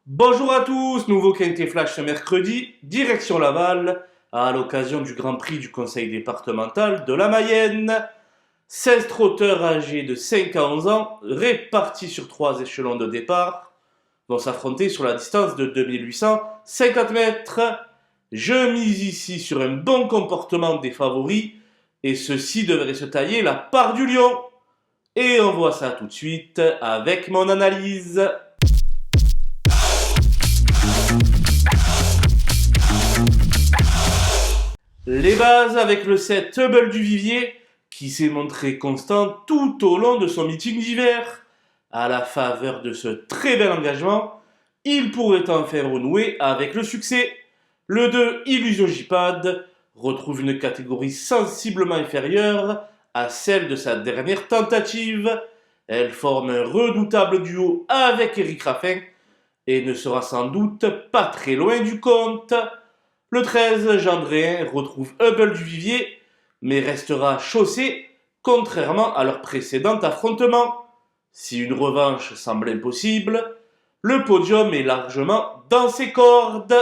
Bonjour à tous, nouveau Quintet Flash ce mercredi, direction Laval, à l'occasion du Grand Prix du Conseil départemental de la Mayenne. 16 trotteurs âgés de 5 à 11 ans, répartis sur 3 échelons de départ, vont s'affronter sur la distance de 2850 mètres. Je mise ici sur un bon comportement des favoris, et ceux-ci devraient se tailler la part du lion. Et on voit ça tout de suite avec mon analyse. Les bases avec le set Hubble du Vivier, qui s'est montré constant tout au long de son meeting d'hiver. À la faveur de ce très bel engagement, il pourrait enfin renouer avec le succès. Le 2 Illusion J-Pad retrouve une catégorie sensiblement inférieure à celle de sa dernière tentative. Elle forme un redoutable duo avec Eric Raffin et ne sera sans doute pas très loin du compte. Le 13, Gendréen retrouve Hubble du Vivier, mais restera chaussé, contrairement à leur précédent affrontement. Si une revanche semble impossible, le podium est largement dans ses cordes.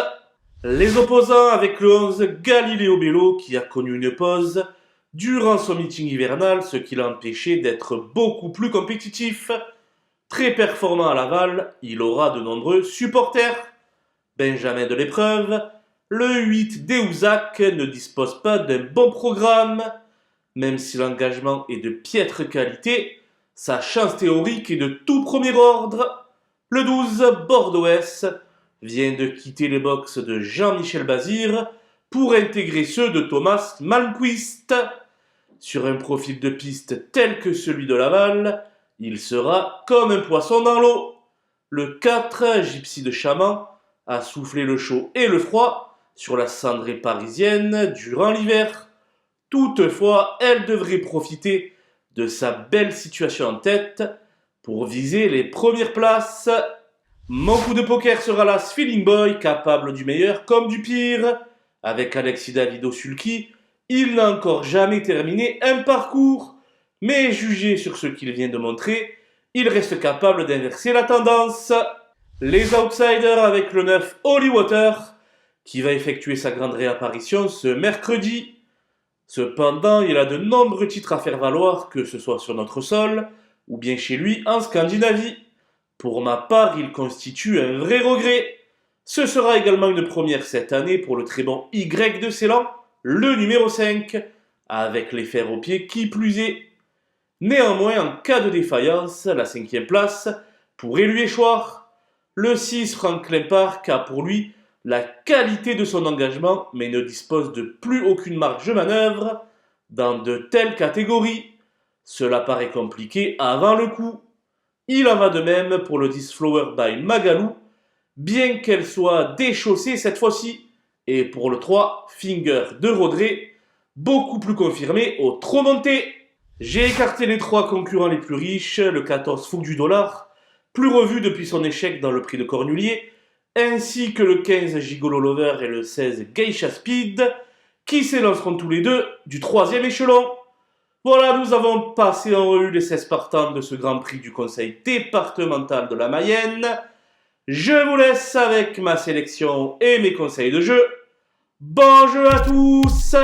Les opposants avec le 11, Galileo Bello, qui a connu une pause durant son meeting hivernal, ce qui l'a empêché d'être beaucoup plus compétitif. Très performant à Laval, il aura de nombreux supporters. Benjamin de l'épreuve, le 8 Déouzac ne dispose pas d'un bon programme. Même si l'engagement est de piètre qualité, sa chance théorique est de tout premier ordre. Le 12 Bordeaux-S vient de quitter les box de Jean-Michel Bazir pour intégrer ceux de Thomas Malmquist. Sur un profil de piste tel que celui de Laval, il sera comme un poisson dans l'eau. Le 4 Gypsy de Chaman a soufflé le chaud et le froid sur la cendrée parisienne durant l'hiver. Toutefois, elle devrait profiter de sa belle situation en tête pour viser les premières places. Mon coup de poker sera l'As Feeling Boy, capable du meilleur comme du pire. Avec Alexis Davido Sulky, il n'a encore jamais terminé un parcours, mais jugé sur ce qu'il vient de montrer, il reste capable d'inverser la tendance. Les outsiders avec le 9 Holy Water, qui va effectuer sa grande réapparition ce mercredi. Cependant, il a de nombreux titres à faire valoir, que ce soit sur notre sol ou bien chez lui en Scandinavie. Pour ma part, il constitue un vrai regret. Ce sera également une première cette année pour le très bon Y de Ceylan, le numéro 5, avec les fers aux pieds qui plus est. Néanmoins, en cas de défaillance, la 5e place pourrait lui échoir. Le 6 Franklin Park a pour lui la qualité de son engagement, mais ne dispose de plus aucune marge de manœuvre dans de telles catégories. Cela paraît compliqué avant le coup. Il en va de même pour le 10 Flower by Magalou, bien qu'elle soit déchaussée cette fois-ci. Et pour le 3 Finger de Rodré, beaucoup plus confirmé au trop monté. J'ai écarté les 3 concurrents les plus riches, le 14 Fougue du Dollar, plus revu depuis son échec dans le prix de Cornulier, ainsi que le 15 Gigolo Lover et le 16 Geisha Speed, qui s'élanceront tous les deux du 3e échelon. Voilà, nous avons passé en revue les 16 partants de ce Grand Prix du Conseil départemental de la Mayenne. Je vous laisse avec ma sélection et mes conseils de jeu. Bon jeu à tous!